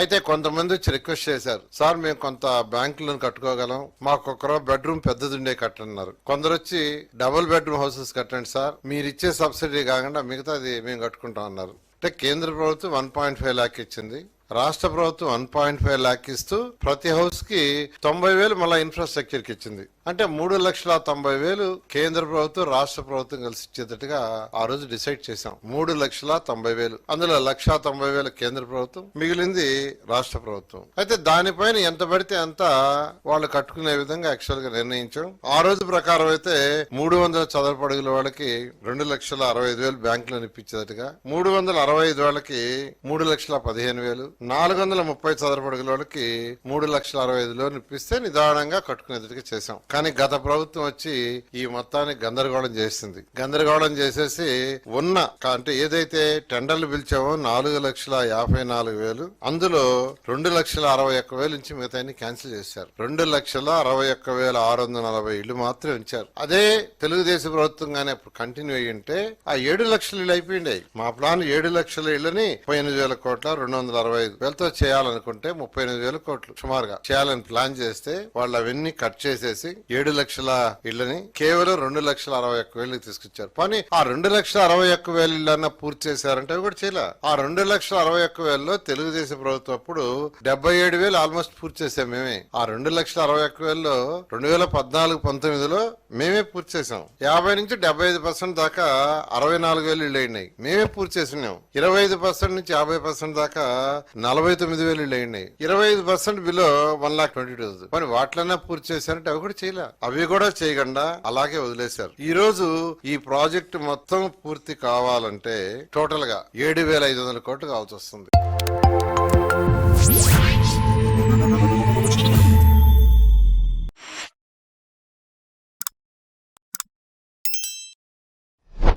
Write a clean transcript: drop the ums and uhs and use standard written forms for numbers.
అయితే కొంతమంది వచ్చి రిక్వెస్ట్ చేశారు, సార్ మేము కొంత బ్యాంకులను కట్టుకోగలం, మాకు ఒక బెడ్రూమ్ పెద్దదిండే కట్టన్నారు. కొందరు వచ్చి డబుల్ బెడ్రూమ్ హౌసెస్ కట్టండి సార్, మీరు ఇచ్చే సబ్సిడీ కాకుండా మిగతాది మేము కట్టుకుంటాం అన్నారు. అంటే కేంద్ర ప్రభుత్వం 1.5 లాక్ ఇచ్చింది, రాష్ట్ర ప్రభుత్వం 1.5 లాక్ ఇస్తూ ప్రతి హౌస్ కి 90,000 మళ్ళా ఇన్ఫ్రాస్ట్రక్చర్ కి ఇచ్చింది. అంటే 3,90,000 కేంద్ర ప్రభుత్వం రాష్ట్ర ప్రభుత్వం కలిసి ఇచ్చేటట్టుగా ఆ రోజు డిసైడ్ చేశాం. 3,90,000, అందులో 1,90,000 కేంద్ర ప్రభుత్వం, మిగిలింది రాష్ట్ర ప్రభుత్వం. అయితే దానిపైన ఎంత పడితే అంత వాళ్ళు కట్టుకునే విధంగా యాక్చువల్ గా నిర్ణయించాం. ఆ రోజు ప్రకారం అయితే 300 చదరపు అడుగుల వాళ్ళకి 2,65,000 బ్యాంకులను ఇప్పించేటట్టుగా, 365 వాళ్ళకి 3,15,000, 430 చదరపు అడుగుల వాళ్ళకి 3,65,000 ఇప్పిస్తే నిదానంగా కట్టుకునేటట్టుగా చేశాం. కానీ గత ప్రభుత్వం వచ్చి ఈ మొత్తాన్ని గందరగోళం చేసింది. గందరగోళం చేసేసి ఉన్న అంటే ఏదైతే టెండర్లు పిలిచామో 4,54,000, అందులో 2,61,000 నుంచి మిగతా క్యాన్సిల్ చేశారు. 2,61,640 ఇళ్లు మాత్రమే ఉంచారు. అదే తెలుగుదేశం ప్రభుత్వం గానీ అప్పుడు కంటిన్యూ అయ్యి ఉంటే ఆ 7 లక్షల ఇళ్ళు అయిపోయింది. మా ప్లాన్ 7 లక్షల ఇళ్లని 38,000 కోట్ల 265,000తో చేయాలనుకుంటే 38,000 కోట్లు సుమారుగా చేయాలని ప్లాన్ చేస్తే వాళ్ళు అవన్నీ కట్ చేసేసి 7 లక్షల ఇళ్లని కేవలం 2,61,000 తీసుకొచ్చారు. కానీ ఆ 2,61,000 ఇళ్ళన్నా పూర్తి చేశారంటే కూడా చేయలే. ఆ 2,61,000లో తెలుగుదేశం ప్రభుత్వం అప్పుడు 77,000 ఆల్మోస్ట్ పూర్తి చేసాం మేమే. ఆ 2,61,000లో 2014-19లో మేమే పూర్తి చేసాం. 50 నుంచి 75% దాకా 64,000 ఇళ్ళు అయినాయి, మేమే పూర్తి చేసినాం. 25% నుంచి 50% దాకా 49,000 ఇళ్ళు అయినాయి. 25% బిలో 1,22,000. మరి వాటిలన్నా పూర్తి చేశారంటే అవి కూడా చేయలే. అవి కూడా చేయకుండా అలాగే వదిలేశారు. ఈ రోజు ఈ ప్రాజెక్టు మొత్తం పూర్తి కావాలంటే టోటల్ గా 7,500 కోట్లు కావాల్సి వస్తుంది.